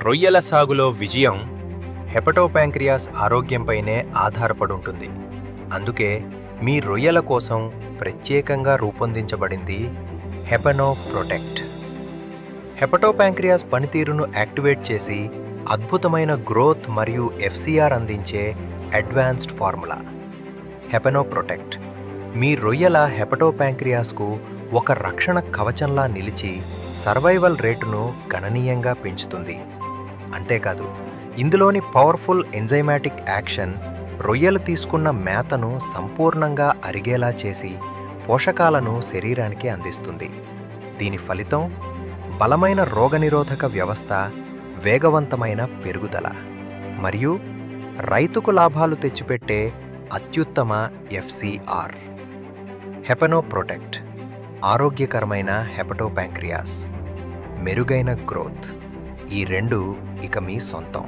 రొయ్యల సాగులో విజయం హెపటోపాంక్రియాస్ ఆరోగ్యంపైనే ఆధారపడుంటుంది. అందుకే మీ రొయ్యల కోసం ప్రత్యేకంగా రూపొందించబడింది హెపనో ప్రొటెక్ట్. హెపటోపాంక్రియాస్ పనితీరును యాక్టివేట్ చేసి అద్భుతమైన గ్రోత్ మరియు ఎఫ్సిఆర్ అందించే అడ్వాన్స్డ్ ఫార్ములా హెపనో ప్రొటెక్ట్ మీ రొయ్యల హెపటోపాంక్రియాస్కు ఒక రక్షణ కవచంలా నిలిచి సర్వైవల్ రేటును గణనీయంగా పెంచుతుంది. అంతేకాదు, ఇందులోని పవర్ఫుల్ ఎంజైమాటిక్ యాక్షన్ రొయ్యలు తీసుకున్న మేతను సంపూర్ణంగా అరిగేలా చేసి పోషకాలను శరీరానికి అందిస్తుంది. దీని ఫలితం బలమైన రోగనిరోధక వ్యవస్థ, వేగవంతమైన పెరుగుదల మరియు రైతుకు లాభాలు తెచ్చిపెట్టే అత్యుత్తమ ఎఫ్సిఆర్. హెపనో ప్రొటెక్ట్ ఆరోగ్యకరమైన హెపటోపాంక్రియాస్, మెరుగైన గ్రోత్, ఈ రెండు ఇక మీ సొంతం.